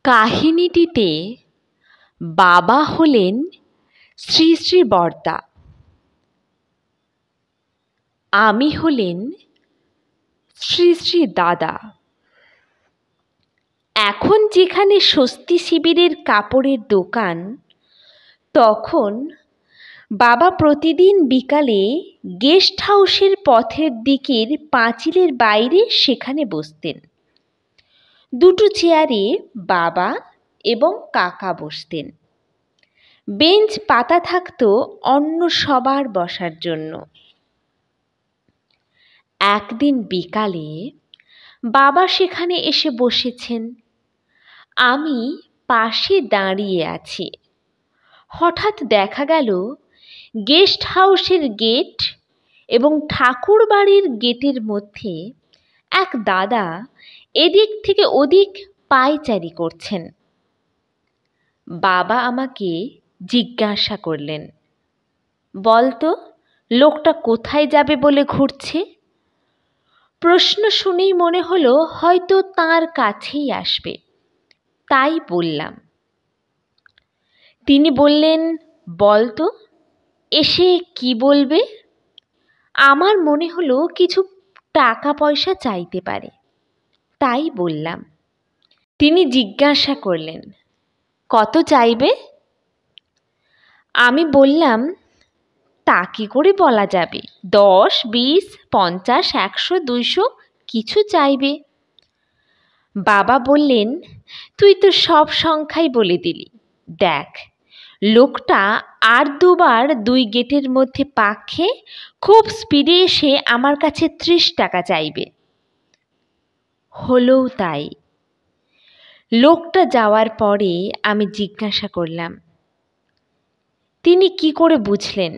কাহিনীটিতে বাবা হলেন শ্রী শ্রী বরদা, আমি হলেন শ্রী শ্রী দাদা। এখন যেখানে স্বস্তি শিবিরের কাপড়ের দোকান, তখন বাবা প্রতিদিন বিকালে গেস্ট হাউসের পথের দিকের পাঁচিলের বাইরে সেখানে বসতেন। দুটো চেয়ারে বাবা এবং কাকা বসতেন। বেঞ্চ পাতা থাকতো অন্য সবার বসার জন্য। একদিন বিকালে বাবা সেখানে এসে বসেছেন, আমি পাশে দাঁড়িয়ে আছি। হঠাৎ দেখা গেল গেস্ট হাউসের গেট এবং ঠাকুর বাড়ির গেটের মধ্যে এক দাদা এদিক থেকে ওদিক পায়চারি করছেন। বাবা আমাকে জিজ্ঞাসা করলেন, বলতো লোকটা কোথায় যাবে বলে ঘুরছে? প্রশ্ন শুনেই মনে হলো হয়তো তার কাছেই আসবে, তাই বললাম। তিনি বললেন, বলতো এসে কি বলবে? আমার মনে হলো কিছু টাকা পয়সা চাইতে পারে, তাই বললাম। তিনি জিজ্ঞাসা করলেন, কত চাইবে? আমি বললাম, তা কি করে বলা যাবে, 10, 20, 50, 100, 200 কিছু চাইবে। বাবা বললেন, তুই তো সব সংখ্যাই বলে দিলি। দেখ, লোকটা আর দুবার 2 গেটের মধ্যে পাক খেয়ে খুব স্পিডে এসে আমার কাছে 30 টাকা চাইবে। হলোও তাই। লোকটা যাওয়ার পরে আমি জিজ্ঞাসা করলাম, তিনি কি করে বুঝলেন?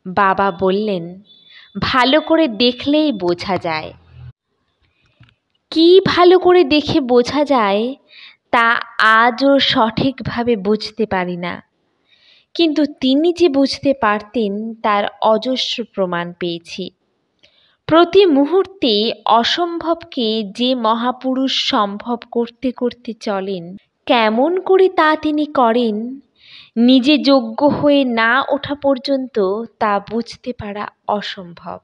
বাবা বললেন, ভালো করে দেখলেই বোঝা যায়। কি ভালো করে দেখে বোঝা যায় তা আজও সঠিকভাবে বুঝতে পারি না, কিন্তু তিনি যে বুঝতে পারতেন তার অজস্র প্রমাণ পেয়েছি। প্রতি মুহূর্তে অসম্ভবকে যে মহাপুরুষ সম্ভব করতে করতে চলেন, কেমন করে তা তিনি করেন, নিজে যোগ্য হয়ে না ওঠা পর্যন্ত তা বুঝতে পারা অসম্ভব।